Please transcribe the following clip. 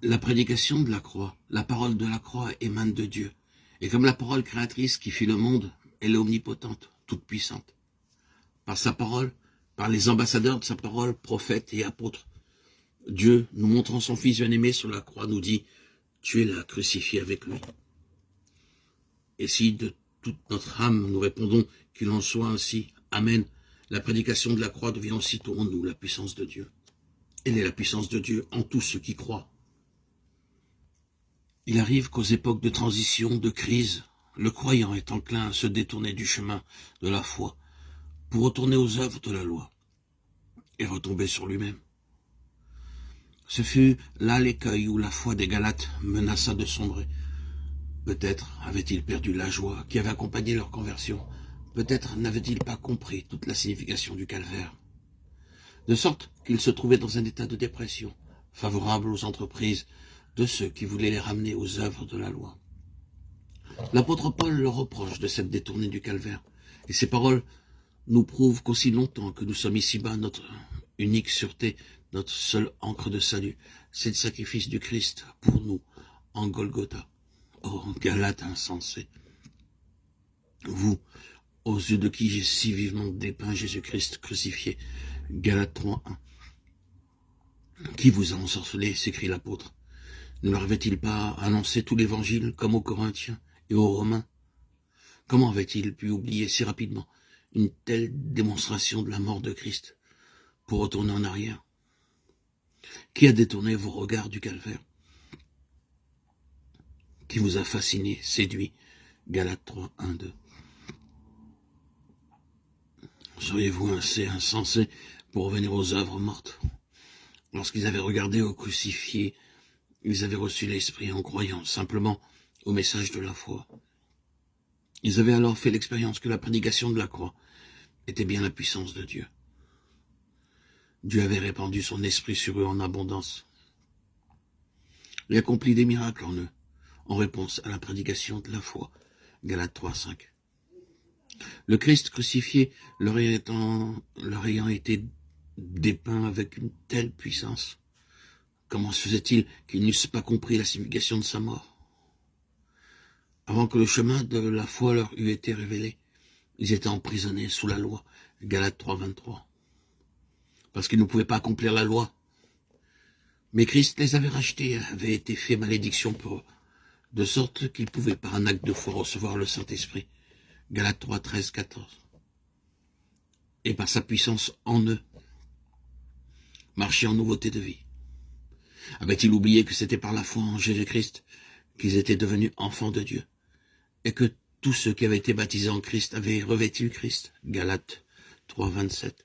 La prédication de la croix, la parole de la croix émane de Dieu. Et comme la parole créatrice qui fit le monde, elle est omnipotente, toute puissante. Par sa parole, par les ambassadeurs de sa parole, prophètes et apôtres, Dieu, nous montrant son Fils bien-aimé sur la croix, nous dit « Tuez-la, crucifié avec lui ». Et si de toute notre âme nous répondons qu'il en soit ainsi, Amen, la prédication de la croix devient aussitôt en nous la puissance de Dieu. Elle est la puissance de Dieu en tous ceux qui croient. Il arrive qu'aux époques de transition, de crise, le croyant est enclin à se détourner du chemin de la foi pour retourner aux œuvres de la loi et retomber sur lui-même. Ce fut là l'écueil où la foi des Galates menaça de sombrer. Peut-être avaient-ils perdu la joie qui avait accompagné leur conversion. Peut-être n'avaient-ils pas compris toute la signification du calvaire. De sorte qu'ils se trouvaient dans un état de dépression, favorable aux entreprises de ceux qui voulaient les ramener aux œuvres de la loi. L'apôtre Paul leur reproche de s'être détourné du calvaire, et ces paroles nous prouvent qu'aussi longtemps que nous sommes ici-bas, notre unique sûreté, notre seule encre de salut, c'est le sacrifice du Christ pour nous en Golgotha. Oh, Galates insensés, vous, aux yeux de qui j'ai si vivement dépeint Jésus-Christ crucifié, Galates 3:1. Qui vous a ensorcelé, s'écrie l'apôtre. Ne leur avait-il pas annoncé tout l'évangile comme aux Corinthiens et aux Romains? Comment avait-il pu oublier si rapidement une telle démonstration de la mort de Christ pour retourner en arrière? Qui a détourné vos regards du calvaire? Qui vous a fasciné, séduit? Galates 3:1-2. Seriez-vous assez insensé pour revenir aux œuvres mortes? Lorsqu'ils avaient regardé au crucifié, ils avaient reçu l'Esprit en croyant simplement au message de la foi. Ils avaient alors fait l'expérience que la prédication de la croix était bien la puissance de Dieu. Dieu avait répandu son esprit sur eux en abondance et accompli des miracles en eux, en réponse à la prédication de la foi. Galates 3:5. Le Christ crucifié leur ayant été dépeint avec une telle puissance, comment se faisait-il qu'ils n'eussent pas compris la signification de sa mort? Avant que le chemin de la foi leur eût été révélé, ils étaient emprisonnés sous la loi. Galates 3:23. Parce qu'ils ne pouvaient pas accomplir la loi. Mais Christ les avait rachetés, avait été fait malédiction pour eux, de sorte qu'ils pouvaient par un acte de foi recevoir le Saint-Esprit. Galates 3:13-14. Et par sa puissance en eux, marcher en nouveauté de vie. Avaient-ils oublié que c'était par la foi en Jésus-Christ qu'ils étaient devenus enfants de Dieu, et que tous ceux qui avaient été baptisés en Christ avaient revêtu Christ? Galates 3:27.